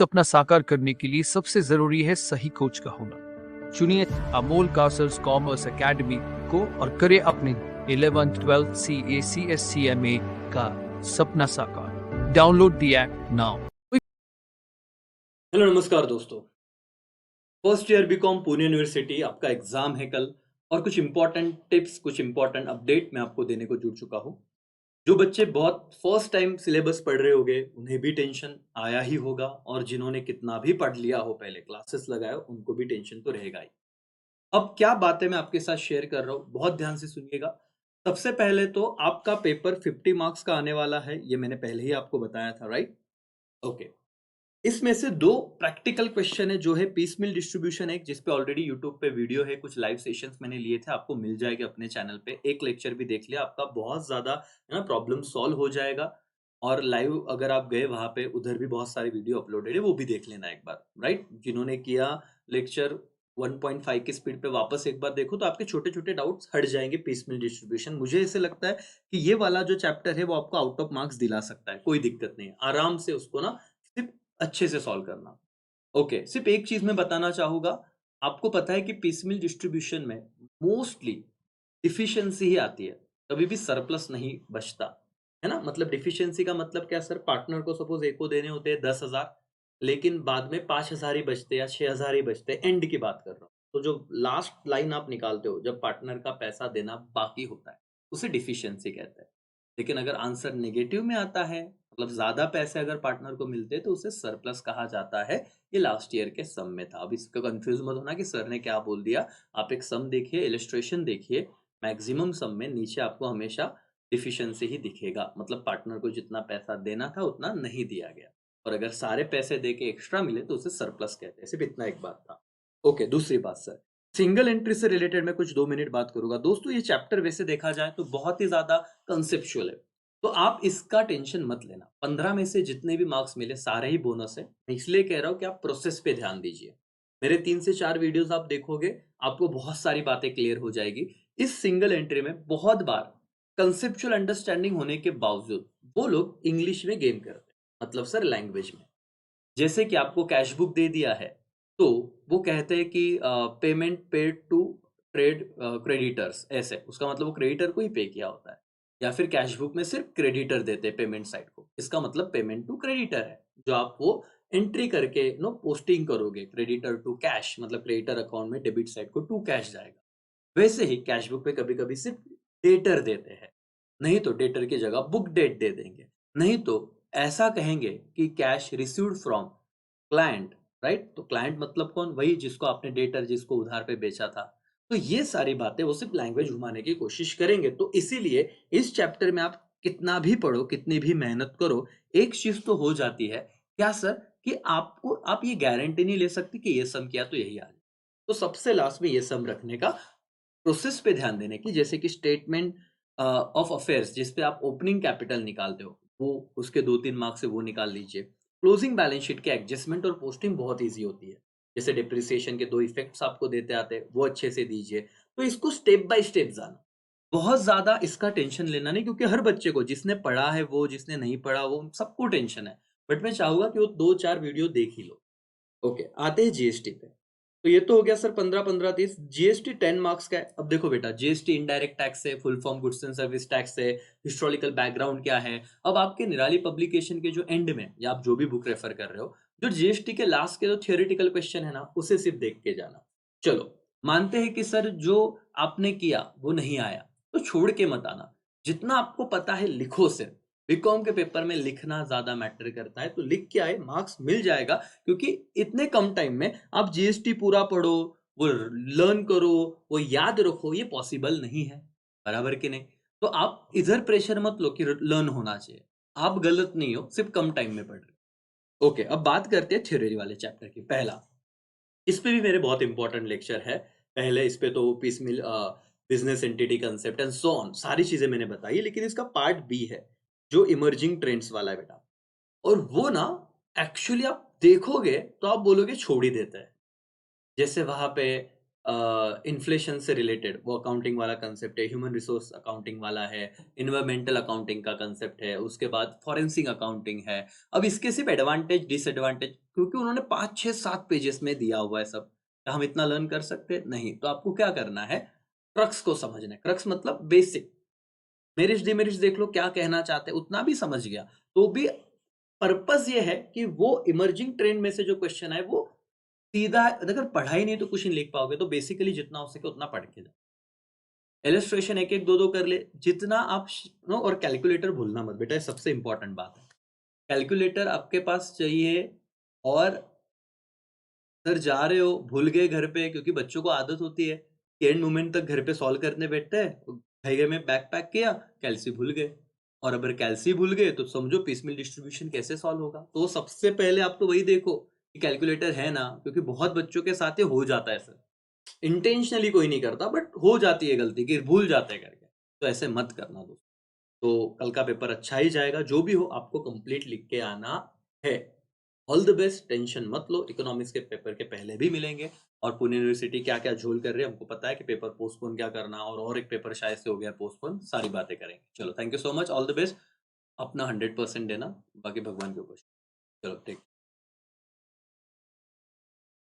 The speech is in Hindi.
सपना साकार करने के लिए सबसे जरूरी है सही कोच का होना। चुनिए अमोल कासर्स कॉमर्स एकेडमी को और करें अपने 11th 12th CACSCMA का सपना साकार। Download the app now. Hello नमस्कार दोस्तों। First year BCom Pune university आपका एग्जाम है कल और कुछ इंपॉर्टेंट टिप्स कुछ इंपॉर्टेंट अपडेट मैं आपको देने को जुड़ चुका हूँ। जो बच्चे बहुत फर्स्ट टाइम सिलेबस पढ़ रहे होंगे उन्हें भी टेंशन आया ही होगा और जिन्होंने कितना भी पढ़ लिया हो पहले क्लासेस लगाए उनको भी टेंशन तो रहेगा ही। अब क्या बातें मैं आपके साथ शेयर कर रहा हूँ बहुत ध्यान से सुनिएगा। सबसे पहले तो आपका पेपर 50 मार्क्स का आने वाला है, ये मैंने पहले ही आपको बताया था, राइट? ओके। इसमें से दो प्रैक्टिकल क्वेश्चन है, जो है पीस मिल डिस्ट्रीब्यूशन, एक जिस पे ऑलरेडी यूट्यूब पे वीडियो है, कुछ लाइव सेशंस मैंने लिए थे, आपको मिल जाएगा अपने चैनल पे। एक लेक्चर भी देख लिया, आपका बहुत ज्यादा है ना प्रॉब्लम सॉल्व हो जाएगा। और लाइव अगर आप गए वहां पे, उधर भी बहुत सारे वीडियो अपलोडेड है, वो भी देख लेना एक बार, राइट? जिन्होंने किया लेक्चर 1.5 की स्पीड पे वापस एक बार देखो तो आपके छोटे छोटे डाउट्स हट जाएंगे। पीस मिल डिस्ट्रीब्यूशन मुझे ऐसे लगता है कि ये वाला जो चैप्टर है वो आपको आउट ऑफ मार्क्स दिला सकता है, कोई दिक्कत नहीं है, आराम से उसको ना सिर्फ अच्छे से सॉल्व करना। ओके, सिर्फ एक चीज मैं बताना चाहूंगा। आपको पता है कि पीसमिल डिस्ट्रीब्यूशन में मोस्टली डिफिशियंसी ही आती है, कभी भी सरप्लस नहीं बचता, है ना? मतलब डिफिशियंसी का मतलब क्या सर? पार्टनर को सपोज एक को देने होते हैं 10,000, लेकिन बाद में 5,000 ही बचते या 6,000 ही बचते, एंड की बात कर रहा हूँ। तो जो लास्ट लाइन आप निकालते हो जब पार्टनर का पैसा देना बाकी होता है, उसे डिफिशियंसी कहते हैं। लेकिन अगर आंसर नेगेटिव में आता है, मतलब ज्यादा पैसे अगर पार्टनर को मिलते हैं, तो उसे सरप्लस कहा जाता है। ये लास्ट ईयर के सम में था। अब इसका कंफ्यूज मत होना कि सर ने क्या बोल दिया। आप एक सम देखिए, इलस्ट्रेशन देखिए, मैक्सिमम सम में नीचे आपको हमेशा डिफिशियंसी ही दिखेगा, मतलब पार्टनर को जितना पैसा देना था उतना नहीं दिया गया। और अगर सारे पैसे दे के एक्स्ट्रा मिले तो उसे सरप्लस कहते हैं। सिर्फ इतना एक बात था। ओके, दूसरी बात सर, सिंगल एंट्री से रिलेटेड मैं कुछ 2 मिनट बात करूंगा। दोस्तों ये चैप्टर वैसे देखा जाए तो बहुत ही ज्यादा कंसेप्चुअल है, तो आप इसका टेंशन मत लेना। 15 में से जितने भी मार्क्स मिले सारे ही बोनस है। मैं इसलिए कह रहा हूं कि आप प्रोसेस पे ध्यान दीजिए। मेरे 3 से 4 वीडियोस आप देखोगे, आपको बहुत सारी बातें क्लियर हो जाएगी। इस सिंगल एंट्री में बहुत बार कंसेप्चुअल अंडरस्टैंडिंग होने के बावजूद वो लोग इंग्लिश में गेम करते हैं, मतलब सर लैंग्वेज में। जैसे कि आपको कैश बुक दे दिया है, तो वो कहते हैं कि payment paid to trade creditors, ऐसे उसका मतलब वो क्रेडिटर को ही पे किया होता है। या फिर कैश बुक में सिर्फ क्रेडिटर देते हैं पेमेंट साइड को, इसका मतलब पेमेंट टू क्रेडिटर है। जो आप वो एंट्री करके नो पोस्टिंग करोगे, क्रेडिटर टू कैश, मतलब क्रेडिटर अकाउंट में डेबिट साइड को टू कैश जाएगा। वैसे ही कैश बुक पे कभी कभी सिर्फ डेटर देते हैं, नहीं तो डेटर की जगह बुक डेट दे देंगे, नहीं तो ऐसा कहेंगे कि cash received from client, right? तो क्लाइंट मतलब कौन? वही जिसको आपने डेटर, जिसको उधार पे बेचा था। तो ये सारी बातें वो सिर्फ लैंग्वेज घुमाने की कोशिश करेंगे। तो इसीलिए इस चैप्टर में आप कितना भी पढ़ो, कितनी भी मेहनत करो, एक चीज तो हो जाती है, क्या सर? कि आपको आप ये गारंटी नहीं ले सकते कि ये सम किया तो यही आ जाए। तो सबसे लास्ट में ये सम रखने का, प्रोसेस पे ध्यान देने की, जैसे कि स्टेटमेंट ऑफ अफेयर्स जिस पे आप ओपनिंग कैपिटल निकालते हो, वो उसके 2-3 मार्क्स से वो निकाल लीजिए। क्लोजिंग बैलेंस शीट के एडजस्टमेंट और पोस्टिंग बहुत इजी होती है। जैसे डिप्रिसिएशन के 2 इफेक्ट्स आपको देते आते हैं, वो अच्छे से दीजिए। तो इसको स्टेप बाय स्टेप जाना, बहुत ज्यादा इसका टेंशन लेना नहीं, क्योंकि हर बच्चे को, जिसने पढ़ा है वो, जिसने नहीं पढ़ा वो, सबको टेंशन है। बट मैं चाहूंगा कि वो 2-4 वीडियो देख ही लो। ओके, आते हैं जीएसटी पे। तो ये तो हो गया सर 15-15-30। जीएसटी 10 मार्क्स का है। अब देखो बेटा, जीएसटी इनडायरेक्ट टैक्स है, full form goods and service tax है, हिस्टोरिकल बैकग्राउंड क्या है। अब आपके निराली पब्लिकेशन के जो एंड में, या आप जो भी बुक रेफर कर रहे हो, जो जीएसटी के लास्ट के जो थियोरेटिकल क्वेश्चन है ना, उसे सिर्फ देख के जाना। चलो, मानते हैं कि सर जो आपने किया वो नहीं आया, तो छोड़ के मत आना। जितना आपको पता है लिखो सिर्फ। बीकॉम के पेपर में लिखना ज्यादा मैटर करता है, तो लिख के आए, मार्क्स मिल जाएगा। क्योंकि इतने कम टाइम में आप जीएसटी पूरा पढ़ो, वो लर्न करो, वो याद रखो, ये पॉसिबल नहीं है। बराबर कि नहीं? तो आप इधर प्रेशर मत लो कि लर्न होना चाहिए। आप गलत नहीं हो, सिर्फ कम टाइम में पढ़ रहे हो। ओके, अब बात करते हैं थ्योरी वाले चैप्टर की। पहला, इस पे भी मेरे बहुत इंपॉर्टेंट लेक्चर है। पहले इस पे तो piecemeal, business entity concept and so on, सारी चीजें मैंने बताई। लेकिन इसका पार्ट बी है, जो इमर्जिंग ट्रेंड्स वाला है बेटा। और वो ना, एक्चुअली आप देखोगे तो आप बोलोगे छोड़ ही देता है। जैसे वहां पे इन्फ्लेशन से रिलेटेड वो अकाउंटिंग वाला कंसेप्ट है, ह्यूमन रिसोर्स अकाउंटिंग वाला है, इन्वायरमेंटल अकाउंटिंग का कंसेप्ट है, उसके बाद फॉरेंसिक अकाउंटिंग है। अब इसके सिर्फ एडवांटेज डिसएडवांटेज क्योंकि उन्होंने 5 6 7 पेजेस में दिया हुआ है सब, क्या हम इतना लर्न कर सकते हैं? नहीं। तो आपको क्या करना है, क्रक्स को समझना है। क्रक्स मतलब बेसिक, मेरिट्स डिमेरिट्स देख लो, क्या कहना चाहते हैं उतना भी समझ गया तो भी पर्पस ये है कि वो इमर्जिंग ट्रेंड में से जो क्वेश्चन है वो सीधा, अगर पढ़ा ही नहीं तो कुछ नहीं लिख पाओगे, तो बेसिकली जितना हो सके उतना पढ़ के जाओ। इलस्ट्रेशन एक एक दो दो कर ले जितना आप नो, और कैलकुलेटर भूलना मत बेटा, ये सबसे इंपॉर्टेंट बात है। कैलकुलेटर आपके पास चाहिए। और सर जा रहे हो भूल गए घर पे, क्योंकि बच्चों को आदत होती है कि एंड मोमेंट तक घर पे सॉल्व करने बैठते हैं, भैया में बैक पैक किया, कैलसी भूल गए। और अगर कैलसी भूल गए तो समझो पीसमील डिस्ट्रीब्यूशन कैसे सॉल्व होगा। तो सबसे पहले आप तो वही देखो कि कैलकुलेटर है ना, क्योंकि बहुत बच्चों के साथ ये हो जाता है सर, इंटेंशनली कोई नहीं करता बट हो जाती है गलती कि भूल जाते हैं करके। तो ऐसे मत करना दोस्तों। तो कल का पेपर अच्छा ही जाएगा, जो भी हो आपको कंप्लीट लिख के आना है। ऑल द बेस्ट, टेंशन मत लो, इकोनॉमिक्स के पेपर के पहले भी मिलेंगे। और पुणे यूनिवर्सिटी क्या क्या झोल कर रही है हमको पता है, कि पेपर पोस्टपोन क्या करना, और एक पेपर शायद से हो गया पोस्टपोन, सारी बातें करेंगे। चलो thank you so much, all the best, अपना 100% देना, बाकी भगवान के ऊपर। चलो टेक